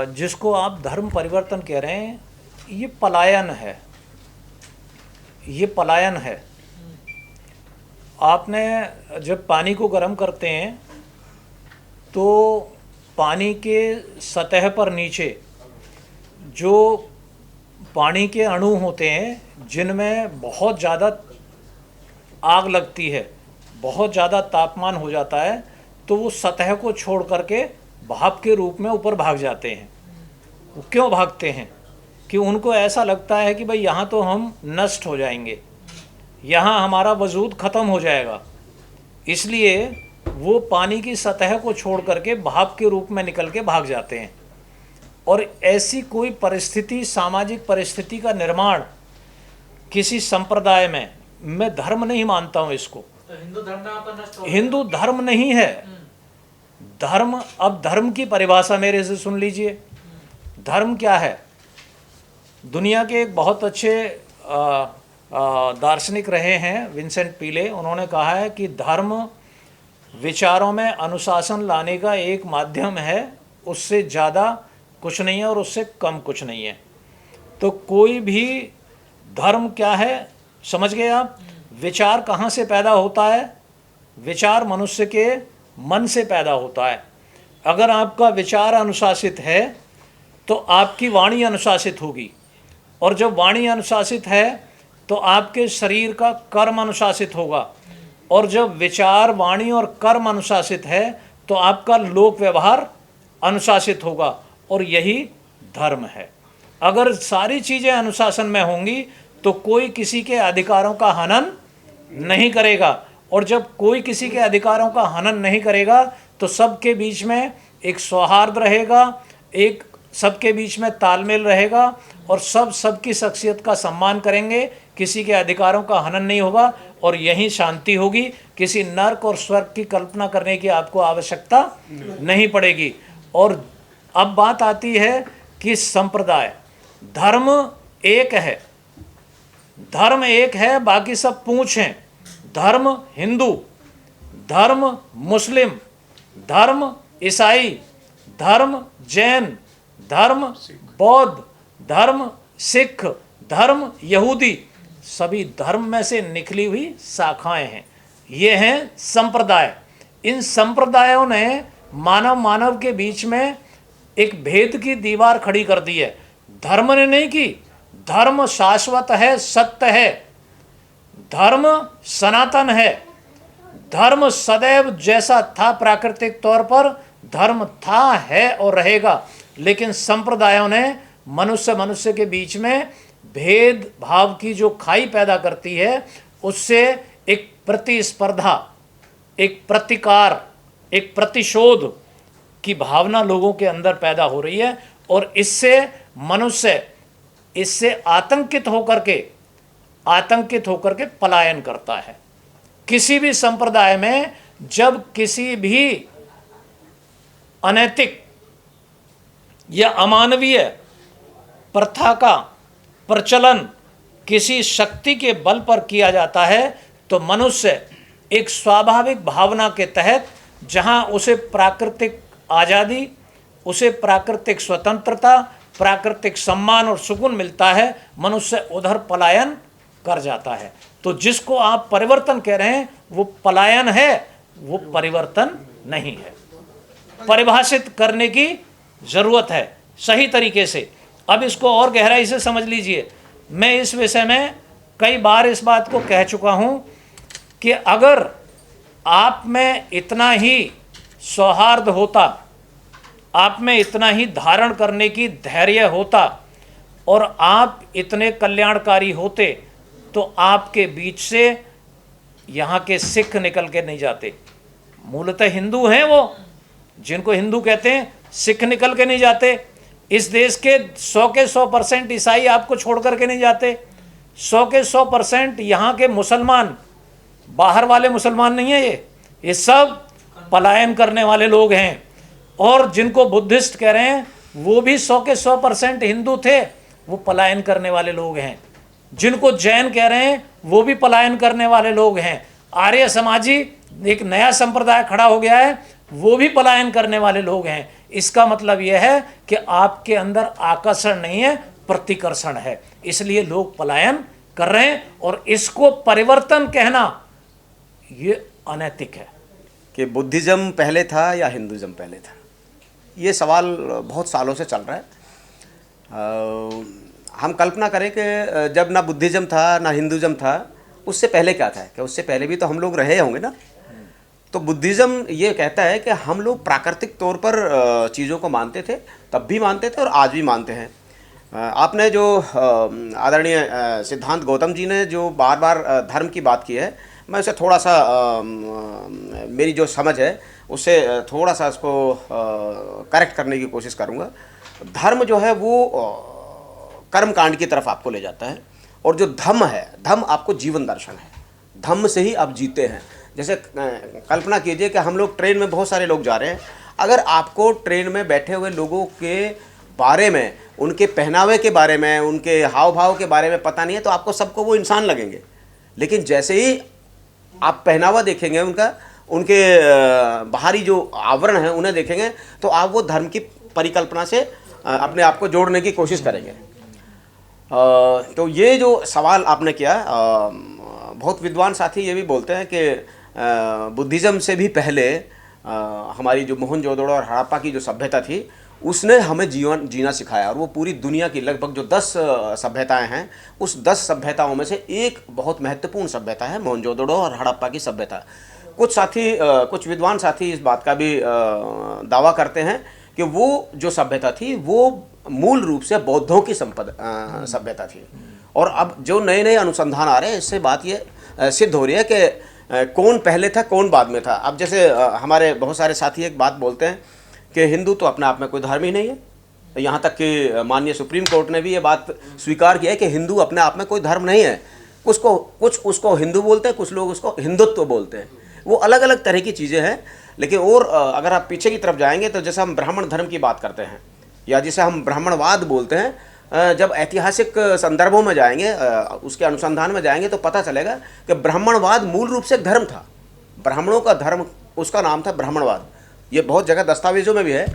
जिसको आप धर्म परिवर्तन कह रहे हैं, ये पलायन है, ये पलायन है। आपने जब पानी को गर्म करते हैं तो पानी के सतह पर नीचे जो पानी के अणु होते हैं जिनमें बहुत ज़्यादा आग लगती है, बहुत ज़्यादा तापमान हो जाता है, तो वो सतह को छोड़ करके भाप के रूप में ऊपर भाग जाते हैं। वो क्यों भागते हैं? कि उनको ऐसा लगता है कि भाई यहाँ तो हम नष्ट हो जाएंगे, यहाँ हमारा वजूद ख़त्म हो जाएगा, इसलिए वो पानी की सतह को छोड़ करके भाप के रूप में निकल के भाग जाते हैं। और ऐसी कोई परिस्थिति, सामाजिक परिस्थिति का निर्माण किसी संप्रदाय में, मैं धर्म नहीं मानता हूँ इसको, तो हिंदू धर्म यहाँ पर नष्ट हो गया। हिंदू धर्म नहीं है। धर्म, अब धर्म की परिभाषा मेरे से सुन लीजिए। धर्म क्या है? दुनिया के एक बहुत अच्छे दार्शनिक रहे हैं विंसेंट पीले, उन्होंने कहा है कि धर्म विचारों में अनुशासन लाने का एक माध्यम है, उससे ज़्यादा कुछ नहीं है और उससे कम कुछ नहीं है। तो कोई भी धर्म क्या है, समझ गए आप? विचार कहाँ से पैदा होता है? विचार मनुष्य के मन से पैदा होता है। अगर आपका विचार अनुशासित है तो आपकी वाणी अनुशासित होगी, और जब वाणी अनुशासित है तो आपके शरीर का कर्म अनुशासित होगा, और जब विचार, वाणी और कर्म अनुशासित है तो आपका लोक व्यवहार अनुशासित होगा, और यही धर्म है। अगर सारी चीज़ें अनुशासन में होंगी तो कोई किसी के अधिकारों का हनन नहीं करेगा, और जब कोई किसी के अधिकारों का हनन नहीं करेगा तो सबके बीच में एक सौहार्द रहेगा, एक सबके बीच में तालमेल रहेगा, और सब सबकी शख्सियत का सम्मान करेंगे, किसी के अधिकारों का हनन नहीं होगा, और यही शांति होगी। किसी नर्क और स्वर्ग की कल्पना करने की आपको आवश्यकता नहीं पड़ेगी। और अब बात आती है कि संप्रदाय, धर्म एक है, धर्म एक है, बाकी सब पूंछ हैं। धर्म हिंदू, धर्म मुस्लिम, धर्म ईसाई, धर्म जैन, धर्म बौद्ध, धर्म सिख, धर्म यहूदी, सभी धर्म में से निकली हुई शाखाएं हैं। ये हैं संप्रदाय। इन संप्रदायों ने मानव के बीच में एक भेद की दीवार खड़ी कर दी है। धर्म ने नहीं की। धर्म शाश्वत है, सत्य है, धर्म सनातन है, धर्म सदैव जैसा था प्राकृतिक तौर पर, धर्म था, है और रहेगा। लेकिन संप्रदायों ने मनुष्य के बीच में भेद भाव की जो खाई पैदा करती है, उससे एक प्रतिस्पर्धा, एक प्रतिकार, एक प्रतिशोध की भावना लोगों के अंदर पैदा हो रही है, और इससे मनुष्य इससे आतंकित होकर के पलायन करता है। किसी भी संप्रदाय में जब किसी भी अनैतिक या अमानवीय प्रथा का प्रचलन किसी शक्ति के बल पर किया जाता है, तो मनुष्य एक स्वाभाविक भावना के तहत, जहां उसे प्राकृतिक आज़ादी, उसे प्राकृतिक स्वतंत्रता, प्राकृतिक सम्मान और सुकून मिलता है, मनुष्य उधर पलायन कर जाता है। तो जिसको आप परिवर्तन कह रहे हैं वो पलायन है, वो परिवर्तन नहीं है। परिभाषित करने की ज़रूरत है सही तरीके से। अब इसको और गहराई से समझ लीजिए। मैं इस विषय में कई बार इस बात को कह चुका हूँ कि अगर आप में इतना ही सौहार्द होता, आप में इतना ही धारण करने की धैर्य होता, और आप इतने कल्याणकारी होते, तो आपके बीच से यहाँ के सिख निकल के नहीं जाते। मूलतः हिंदू हैं वो, जिनको हिंदू कहते हैं, सिख निकल के नहीं जाते। इस देश के 100% ईसाई आपको छोड़ करके नहीं जाते। 100% यहाँ के मुसलमान, बाहर वाले मुसलमान नहीं है ये सब पलायन करने वाले लोग हैं। और जिनको बुद्धिस्ट कह रहे हैं वो भी 100% हिंदू थे, वो पलायन करने वाले लोग हैं। जिनको जैन कह रहे हैं वो भी पलायन करने वाले लोग हैं। आर्य समाजी एक नया संप्रदाय खड़ा हो गया है, वो भी पलायन करने वाले लोग हैं। इसका मतलब यह है कि आपके अंदर आकर्षण नहीं है, प्रतिकर्षण है, इसलिए लोग पलायन कर रहे हैं। और इसको परिवर्तन कहना ये अनैतिक है। कि बुद्धिज़्म पहले था या हिंदुज़्म पहले था, ये सवाल बहुत सालों से चल रहा है। हम कल्पना करें कि जब ना बुद्धिज़्म था ना हिंदुज़्म था, उससे पहले क्या था? क्या उससे पहले भी तो हम लोग रहे होंगे ना। तो बुद्धिज़्म ये कहता है कि हम लोग प्राकृतिक तौर पर चीज़ों को मानते थे, तब भी मानते थे और आज भी मानते हैं। आपने जो आदरणीय सिद्धांत गौतम जी ने जो बार बार धर्म की बात की है, मैं उसे थोड़ा सा मेरी जो समझ है उससे थोड़ा सा उसको करेक्ट करने की कोशिश करूँगा। धर्म जो है वो कर्म कांड की तरफ आपको ले जाता है, और जो धम्म है, धम्म आपको जीवन दर्शन है, धम्म से ही आप जीते हैं। जैसे कल्पना कीजिए कि हम लोग ट्रेन में बहुत सारे लोग जा रहे हैं, अगर आपको ट्रेन में बैठे हुए लोगों के बारे में, उनके पहनावे के बारे में, उनके हाव भाव के बारे में पता नहीं है, तो आपको सबको वो इंसान लगेंगे। लेकिन जैसे ही आप पहनावा देखेंगे उनका, उनके बाहरी जो आवरण है उन्हें देखेंगे, तो आप वो धर्म की परिकल्पना से अपने आप को जोड़ने की कोशिश करेंगे। तो ये जो सवाल आपने किया, बहुत विद्वान साथी ये भी बोलते हैं कि बुद्धिज़्म से भी पहले हमारी जो मोहनजोदड़ो और हड़प्पा की जो सभ्यता थी, उसने हमें जीवन जीना सिखाया। और वो पूरी दुनिया की लगभग जो 10 सभ्यताएं हैं, उस 10 सभ्यताओं में से एक बहुत महत्वपूर्ण सभ्यता है मोहनजोदड़ो और हड़प्पा की सभ्यता। कुछ साथी, कुछ विद्वान साथी इस बात का भी दावा करते हैं कि वो जो सभ्यता थी वो मूल रूप से बौद्धों की सभ्यता थी। और अब जो नए नए अनुसंधान आ रहे हैं, इससे बात ये सिद्ध हो रही है कि कौन पहले था कौन बाद में था। अब जैसे हमारे बहुत सारे साथी एक बात बोलते हैं कि हिंदू तो अपने आप में कोई धर्म ही नहीं है। यहाँ तक कि माननीय सुप्रीम कोर्ट ने भी ये बात स्वीकार किया है कि हिंदू अपने आप में कोई धर्म नहीं है। कुछ उसको हिंदू बोलते हैं, कुछ लोग उसको हिंदुत्व बोलते हैं। वो अलग अलग तरह की चीज़ें हैं। लेकिन और अगर आप पीछे की तरफ जाएंगे तो जैसे हम ब्राह्मण धर्म की बात करते हैं, या जिसे हम ब्राह्मणवाद बोलते हैं, जब ऐतिहासिक संदर्भों में जाएंगे, उसके अनुसंधान में जाएंगे, तो पता चलेगा कि ब्राह्मणवाद मूल रूप से एक धर्म था। ब्राह्मणों का धर्म, उसका नाम था ब्राह्मणवाद। ये बहुत जगह दस्तावेजों में भी है।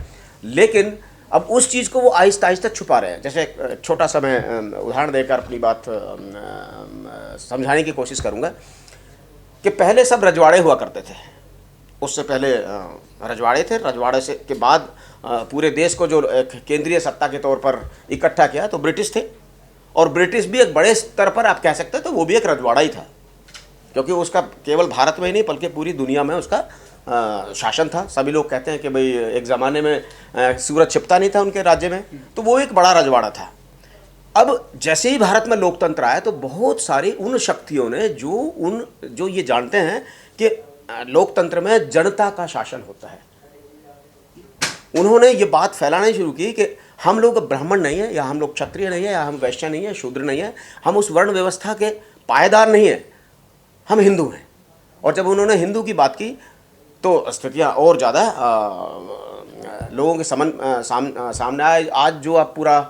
लेकिन अब उस चीज़ को वो आहिस्ता आहिस्ता छुपा रहे हैं। जैसे एक छोटा सा मैं उदाहरण देकर अपनी बात समझाने की कोशिश करूँगा कि पहले सब रजवाड़े हुआ करते थे। उससे पहले रजवाड़े थे। रजवाड़े से के बाद पूरे देश को जो एक केंद्रीय सत्ता के तौर पर इकट्ठा किया तो ब्रिटिश थे। और ब्रिटिश भी एक बड़े स्तर पर आप कह सकते हैं तो वो भी एक रजवाड़ा ही था, क्योंकि उसका केवल भारत में ही नहीं बल्कि पूरी दुनिया में उसका शासन था। सभी लोग कहते हैं कि भाई एक ज़माने में सूरज छिपता नहीं था उनके राज्य में, तो वो एक बड़ा रजवाड़ा था। अब जैसे ही भारत में लोकतंत्र आया तो बहुत सारी उन शक्तियों ने जो ये जानते हैं कि लोकतंत्र में जनता का शासन होता है, उन्होंने ये बात फैलानी शुरू की कि हम लोग ब्राह्मण नहीं है, या हम लोग क्षत्रिय नहीं है, या हम वैश्य नहीं है, शूद्र नहीं है, हम उस वर्ण व्यवस्था के पायेदार नहीं है, हम हिंदू हैं। और जब उन्होंने हिंदू की बात की तो स्थितियाँ और ज़्यादा लोगों के सामने आए। आज जो आप पूरा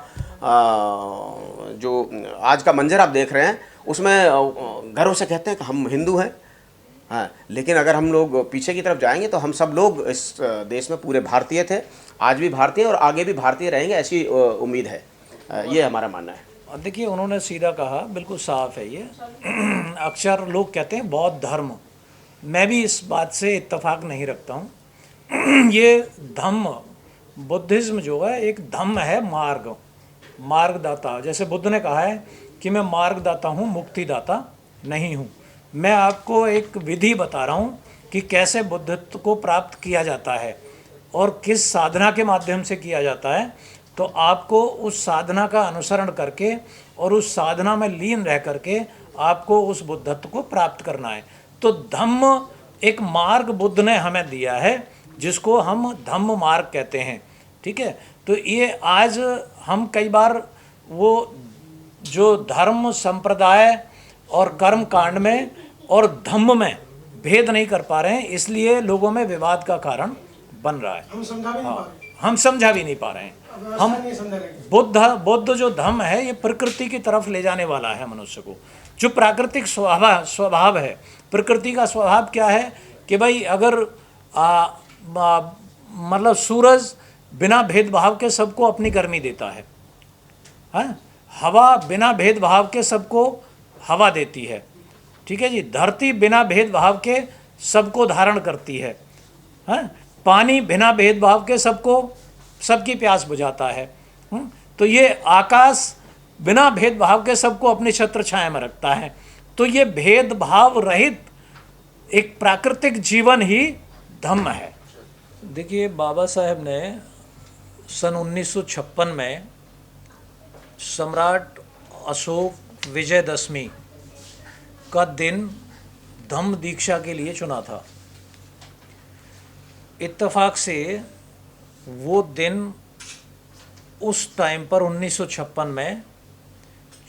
जो आज का मंजर आप देख रहे हैं, उसमें गर्व से कहते हैं कि हम हिंदू हैं। हाँ, लेकिन अगर हम लोग पीछे की तरफ जाएंगे तो हम सब लोग इस देश में पूरे भारतीय थे, आज भी भारतीय और आगे भी भारतीय रहेंगे, ऐसी उम्मीद है। ये हमारा मानना है। देखिए, उन्होंने सीधा कहा, बिल्कुल साफ है ये। अक्सर लोग कहते हैं बौद्ध धर्म, मैं भी इस बात से इत्तेफाक नहीं रखता हूँ। ये धम्म, बुद्धिज़्म जो है एक धम्म है, मार्गदाता। जैसे बुद्ध ने कहा है कि मैं मार्गदाता हूँ, मुक्तिदाता नहीं हूँ। मैं आपको एक विधि बता रहा हूँ कि कैसे बुद्धत्व को प्राप्त किया जाता है और किस साधना के माध्यम से किया जाता है। तो आपको उस साधना का अनुसरण करके और उस साधना में लीन रह करके आपको उस बुद्धत्व को प्राप्त करना है। तो धम्म एक मार्ग बुद्ध ने हमें दिया है, जिसको हम धम्म मार्ग कहते हैं। ठीक है, तो ये आज हम कई बार वो जो धर्म संप्रदाय और कर्म कांड में और धम्म में भेद नहीं कर पा रहे हैं, इसलिए लोगों में विवाद का कारण बन रहा है। हम समझा भी नहीं पा रहे हैं। हम बुद्ध जो धम्म है ये प्रकृति की तरफ ले जाने वाला है मनुष्य को। जो प्राकृतिक स्वभाव है, प्रकृति का स्वभाव क्या है कि भाई अगर मतलब सूरज बिना भेदभाव के सबको अपनी गर्मी देता है। हाँ, हवा बिना भेदभाव के सबको हवा देती है। ठीक है जी। धरती बिना भेदभाव के सबको धारण करती है। हाँ, पानी बिना भेदभाव के सबकी प्यास बुझाता है। तो ये आकाश बिना भेदभाव के सबको अपनी छत्र छाया में रखता है। तो ये भेदभाव रहित एक प्राकृतिक जीवन ही धम्म है। देखिए, बाबा साहेब ने सन 1956 में सम्राट अशोक विजयदशमी का दिन धम्म दीक्षा के लिए चुना था। इत्तेफाक से वो दिन उस टाइम पर 1956 में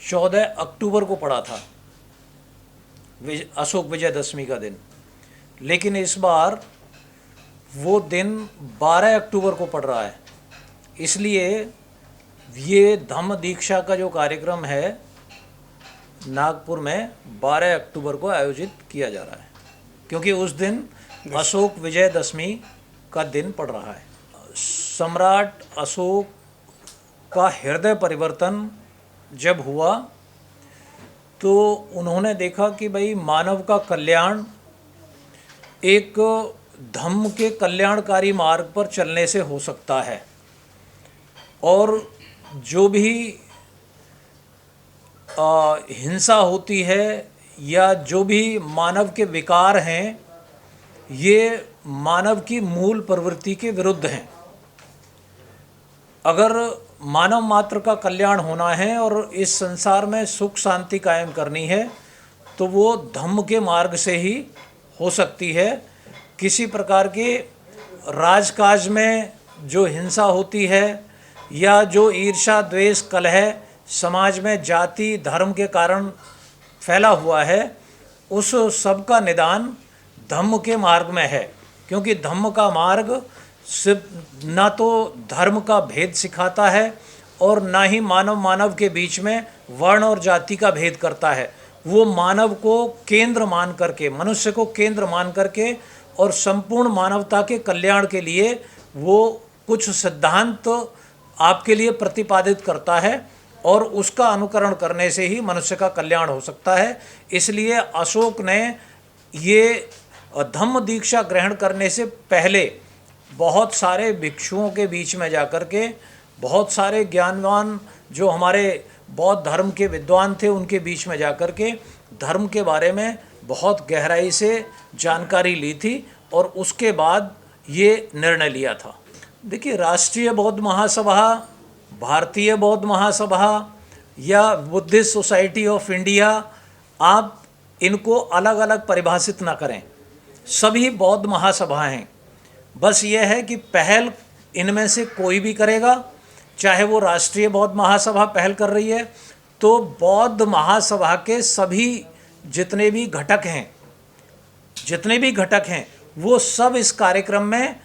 14 अक्टूबर को पड़ा था, अशोक विजयदशमी का दिन। लेकिन इस बार वो दिन 12 अक्टूबर को पड़ रहा है। इसलिए ये धम्म दीक्षा का जो कार्यक्रम है नागपुर में 12 अक्टूबर को आयोजित किया जा रहा है, क्योंकि उस दिन अशोक विजयदशमी का दिन पड़ रहा है। सम्राट अशोक का हृदय परिवर्तन जब हुआ तो उन्होंने देखा कि भाई मानव का कल्याण एक धम्म के कल्याणकारी मार्ग पर चलने से हो सकता है, और जो भी हिंसा होती है या जो भी मानव के विकार हैं, ये मानव की मूल प्रवृत्ति के विरुद्ध हैं। अगर मानव मात्र का कल्याण होना है और इस संसार में सुख शांति कायम करनी है तो वो धम्म के मार्ग से ही हो सकती है। किसी प्रकार के राजकाज में जो हिंसा होती है या जो ईर्ष्या द्वेष कलह समाज में जाति धर्म के कारण फैला हुआ है, उस सब का निदान धम्म के मार्ग में है। क्योंकि धम्म का मार्ग सिर्फ ना तो धर्म का भेद सिखाता है और ना ही मानव के बीच में वर्ण और जाति का भेद करता है। वो मानव को केंद्र मान करके, मनुष्य को केंद्र मान करके और संपूर्ण मानवता के कल्याण के लिए वो कुछ सिद्धांत आपके लिए प्रतिपादित करता है, और उसका अनुकरण करने से ही मनुष्य का कल्याण हो सकता है। इसलिए अशोक ने ये धम्म दीक्षा ग्रहण करने से पहले बहुत सारे भिक्षुओं के बीच में जाकर के, बहुत सारे ज्ञानवान जो हमारे बौद्ध धर्म के विद्वान थे उनके बीच में जाकर के धर्म के बारे में बहुत गहराई से जानकारी ली थी, और उसके बाद ये निर्णय लिया था। देखिए, राष्ट्रीय बौद्ध महासभा, भारतीय बौद्ध महासभा या बुद्धिस्ट सोसाइटी ऑफ इंडिया, आप इनको अलग अलग परिभाषित ना करें। सभी बौद्ध महासभाएं हैं। बस ये है कि पहल इनमें से कोई भी करेगा, चाहे वो राष्ट्रीय बौद्ध महासभा पहल कर रही है तो बौद्ध महासभा के सभी जितने भी घटक हैं वो सब इस कार्यक्रम में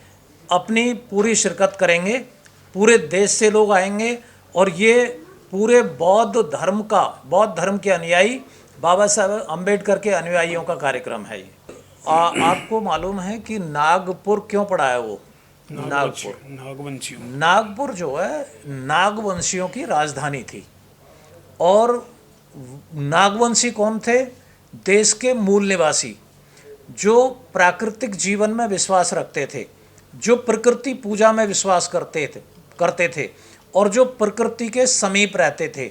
अपनी पूरी शिरकत करेंगे। पूरे देश से लोग आएंगे और ये पूरे बौद्ध धर्म के अनुयायी, बाबा साहब अम्बेडकर के अनुयायियों का कार्यक्रम है ये। आपको मालूम है कि नागपुर क्यों पड़ा है? वो नागपुर जो है नागवंशियों की राजधानी थी। और नागवंशी कौन थे? देश के मूल निवासी जो प्राकृतिक जीवन में विश्वास रखते थे, जो प्रकृति पूजा में विश्वास करते थे और जो प्रकृति के समीप रहते थे।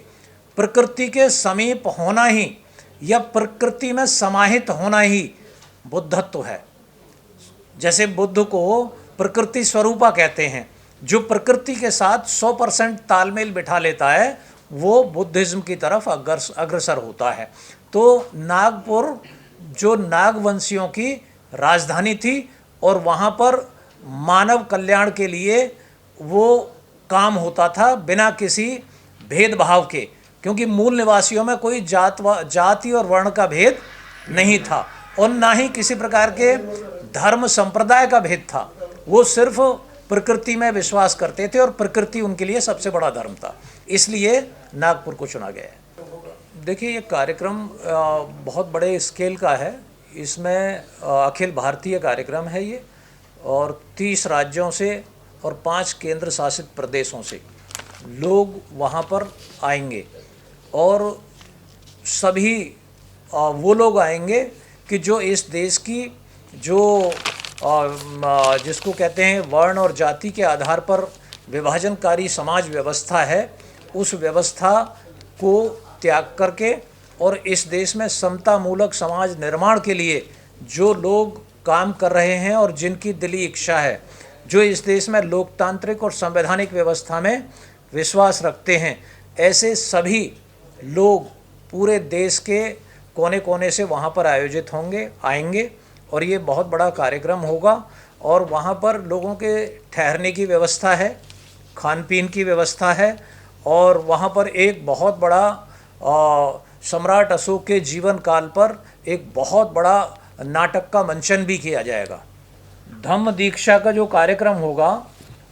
प्रकृति के समीप होना ही या प्रकृति में समाहित होना ही बुद्धत्व है। जैसे बुद्ध को प्रकृति स्वरूपा कहते हैं, जो प्रकृति के साथ 100% तालमेल बिठा लेता है वो बुद्धिज्म की तरफ अग्रसर होता है। तो नागपुर जो नागवंशियों की राजधानी थी और वहाँ पर मानव कल्याण के लिए वो काम होता था बिना किसी भेदभाव के, क्योंकि मूल निवासियों में कोई जाति और वर्ण का भेद नहीं था और ना ही किसी प्रकार के धर्म संप्रदाय का भेद था। वो सिर्फ प्रकृति में विश्वास करते थे और प्रकृति उनके लिए सबसे बड़ा धर्म था, इसलिए नागपुर को चुना गया है। देखिए, ये कार्यक्रम बहुत बड़े स्केल का है। इसमें अखिल भारतीय कार्यक्रम है ये, और 30 राज्यों से और 5 केंद्र शासित प्रदेशों से लोग वहाँ पर आएंगे। और सभी वो लोग आएंगे कि जो इस देश की जो जिसको कहते हैं वर्ण और जाति के आधार पर विभाजनकारी समाज व्यवस्था है, उस व्यवस्था को त्याग करके और इस देश में समतामूलक समाज निर्माण के लिए जो लोग काम कर रहे हैं और जिनकी दिली इच्छा है, जो इस देश में लोकतांत्रिक और संवैधानिक व्यवस्था में विश्वास रखते हैं, ऐसे सभी लोग पूरे देश के कोने कोने से वहाँ पर आयोजित होंगे, आएंगे। और ये बहुत बड़ा कार्यक्रम होगा और वहाँ पर लोगों के ठहरने की व्यवस्था है, खान पीन की व्यवस्था है और वहाँ पर एक बहुत बड़ा सम्राट अशोक के जीवन काल पर एक बहुत बड़ा नाटक का मंचन भी किया जाएगा। धम्म दीक्षा का जो कार्यक्रम होगा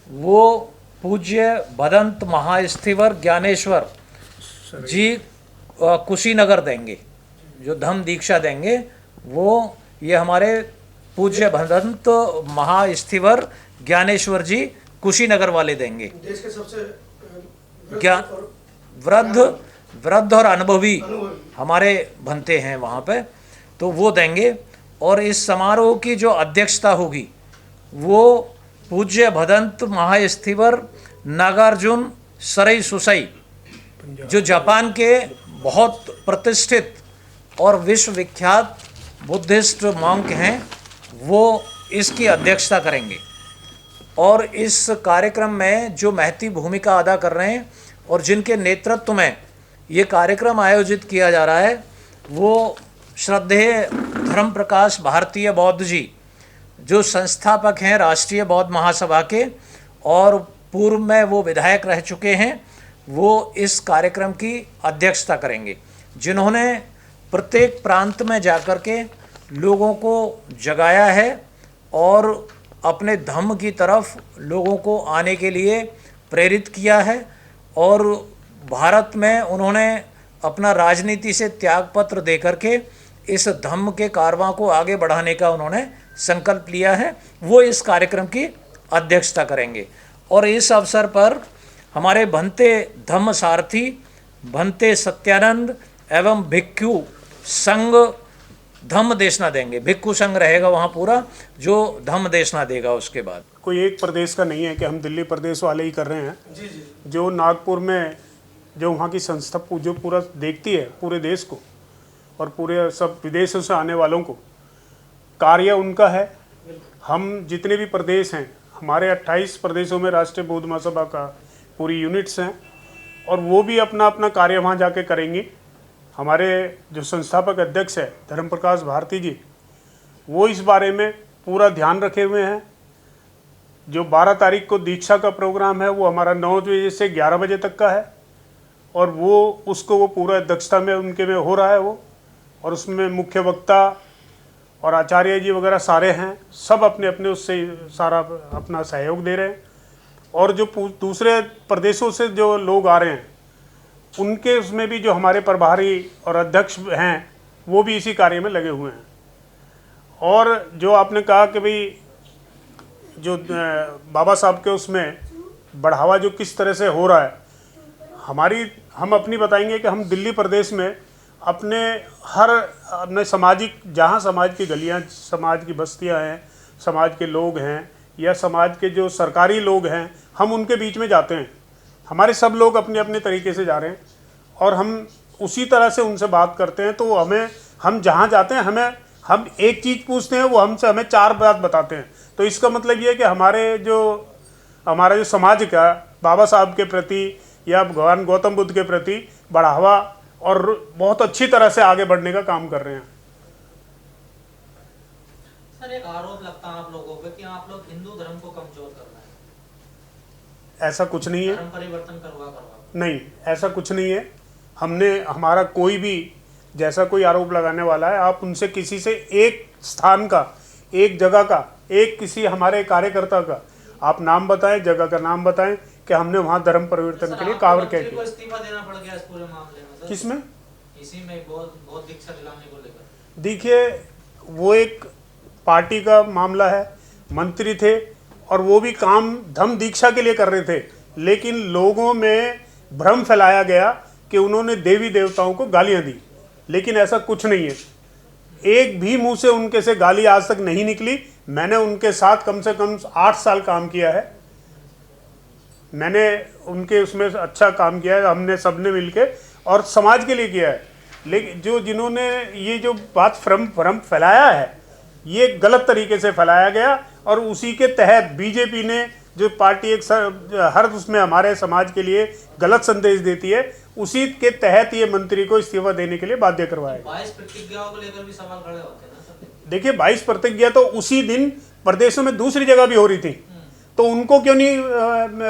वो पूज्य भदंत महास्थविर ज्ञानेश्वर जी कुशीनगर देंगे। जो धम्म दीक्षा देंगे वो ये हमारे पूज्य भदंत महास्थविर ज्ञानेश्वर जी कुशीनगर वाले देंगे। देश के सबसे ज्ञान वृद्ध और अनुभवी हमारे बनते हैं वहाँ पे, तो वो देंगे। और इस समारोह की जो अध्यक्षता होगी वो पूज्य भदंत महास्थविर नागार्जुन सरई सुसई, जो जापान के बहुत प्रतिष्ठित और विश्वविख्यात बुद्धिस्ट मॉन्क हैं, वो इसकी अध्यक्षता करेंगे। और इस कार्यक्रम में जो महती भूमिका अदा कर रहे हैं और जिनके नेतृत्व में ये कार्यक्रम आयोजित किया जा रहा है, वो श्रद्धेय धर्म प्रकाश भारतीय बौद्ध जी, जो संस्थापक हैं राष्ट्रीय बौद्ध महासभा के और पूर्व में वो विधायक रह चुके हैं, वो इस कार्यक्रम की अध्यक्षता करेंगे, जिन्होंने प्रत्येक प्रांत में जाकर के लोगों को जगाया है और अपने धम्म की तरफ लोगों को आने के लिए प्रेरित किया है। और भारत में उन्होंने अपना राजनीति से त्यागपत्र दे करके इस धम्म के कारवां को आगे बढ़ाने का उन्होंने संकल्प लिया है। वो इस कार्यक्रम की अध्यक्षता करेंगे। और इस अवसर पर हमारे भंते धम्म सारथी, भंते सत्यानंद एवं भिक्षु संघ धम्म देशना देंगे। भिक्षु संघ रहेगा वहाँ पूरा, जो धम्म देशना देगा। उसके बाद कोई एक प्रदेश का नहीं है कि हम दिल्ली प्रदेश वाले ही कर रहे हैं। जो नागपुर में जो वहाँ की संस्था जो पूरा देखती है पूरे देश को और पूरे सब विदेशों से आने वालों को, कार्य उनका है। हम जितने भी प्रदेश हैं, हमारे 28 प्रदेशों में राष्ट्रीय बौद्ध महासभा का पूरी यूनिट्स हैं और वो भी अपना अपना कार्य वहाँ जाके करेंगे। हमारे जो संस्थापक अध्यक्ष है धर्म प्रकाश भारती जी, वो इस बारे में पूरा ध्यान रखे हुए हैं। जो 12 तारीख को दीक्षा का प्रोग्राम है वो हमारा 9 बजे से 11 बजे तक का है और वो पूरा अध्यक्षता में उनके में हो रहा है वो। और उसमें मुख्य वक्ता और आचार्य जी वगैरह सारे हैं, सब अपने अपने उससे सारा अपना सहयोग दे रहे हैं। और जो दूसरे प्रदेशों से जो लोग आ रहे हैं उनके उसमें भी जो हमारे प्रभारी और अध्यक्ष हैं वो भी इसी कार्य में लगे हुए हैं। और जो आपने कहा कि भाई जो बाबा साहब के उसमें बढ़ावा जो किस तरह से हो रहा है, हम अपनी बताएंगे कि हम दिल्ली प्रदेश में अपने सामाजिक, जहाँ समाज की गलियाँ, समाज की बस्तियाँ हैं, समाज के लोग हैं या समाज के जो सरकारी लोग हैं, हम उनके बीच में जाते हैं। हमारे सब लोग अपने अपने तरीके से जा रहे हैं और हम उसी तरह से उनसे बात करते हैं। तो हम जहाँ जाते हैं हम एक चीज़ पूछते हैं, वो हमें 4 बात बताते हैं। तो इसका मतलब ये है कि हमारा जो समाज का बाबा साहब के प्रति या भगवान गौतम बुद्ध के प्रति बढ़ावा और बहुत अच्छी तरह से आगे बढ़ने का काम कर रहे हैं। सर, एक आरोप लगता है आप लोगों पे कि आप लोग हिंदू धर्म को कमजोर कर रहे हैं। ऐसा कुछ नहीं है। धर्म परिवर्तन करवा नहीं, ऐसा कुछ नहीं है। हमारा कोई भी जैसा कोई आरोप लगाने वाला है, आप उनसे किसी से एक स्थान का, एक जगह का, एक किसी हमारे कार्यकर्ता का आप नाम बताएं, जगह का नाम बताएं कि हमने वहाँ धर्म परिवर्तन के लिए कावर क्या किया। इस्तीफा देना पड़ गया इस पूरे मामले में। किसमें? इसी में बहुत दीक्षा दिलाने को लेकर। देखिए, वो एक पार्टी का मामला है। मंत्री थे और वो भी काम धम दीक्षा के लिए कर रहे थे, लेकिन लोगों में भ्रम फैलाया गया कि उन्होंने देवी देवताओं को गालियां दी, लेकिन ऐसा कुछ नहीं है। एक भी मुंह से उनके से गाली आज तक नहीं निकली। मैंने उनके साथ कम से कम 8 साल काम किया है, मैंने उनके उसमें अच्छा काम किया है, हमने सबने मिलके और समाज के लिए किया है। लेकिन जिन्होंने ये जो बात भ्रम फैलाया है, ये गलत तरीके से फैलाया गया और उसी के तहत बीजेपी ने जो पार्टी हर उसमें हमारे समाज के लिए गलत संदेश देती है, उसी के तहत ये मंत्री को इस्तीफा देने के लिए बाध्य करवाया। 22 प्रतिज्ञाओं को लेकर भी सवाल खड़े होते हैं ना सर। देखिए 22 प्रतिज्ञा तो उसी दिन प्रदेशों में दूसरी जगह भी हो रही थी, तो उनको क्यों नहीं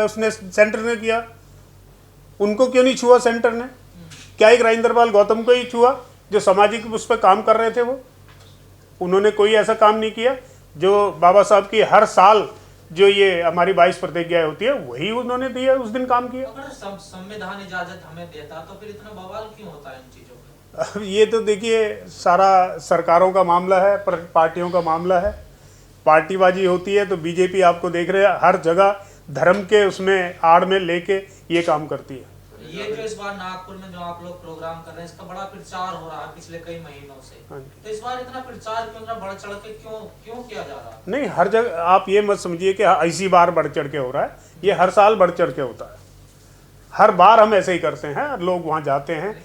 उसने सेंटर ने किया, उनको क्यों नहीं छुआ सेंटर ने? क्या एक राजेंद्रपाल गौतम को ही छुआ जो सामाजिक उस पर काम कर रहे थे? वो उन्होंने कोई ऐसा काम नहीं किया जो बाबा साहब की हर साल जो ये हमारी 22 प्रतिज्ञाएं होती है वही उन्होंने दिया, उस दिन काम किया। अगर संविधान इजाजत हमें देता तो फिर इतना बवाल क्यों होता है इन चीजों पे? ये तो देखिए सारा सरकारों का मामला है, पार्टियों का मामला है। पार्टीबाजी होती है तो बीजेपी आपको देख रहे हैं हर जगह धर्म के उसमें आड़ में लेके ये काम करती है। ये जो इस बार नागपुर में जो आप लोग प्रोग्राम कर रहे हैं, इसका बड़ा प्रचार हो रहा है पिछले कई महीनों से, तो इस बार इतना प्रचार क्यों, इतना बढ़ चढ़ के क्यों किया जा रहा है? नहीं, हर जगह आप ये मत समझिए कि ऐसी बार बढ़ चढ़ के हो रहा है, ये हर साल बढ़ चढ़ के होता है। हर बार हम ऐसे ही करते हैं, लोग वहाँ जाते हैं।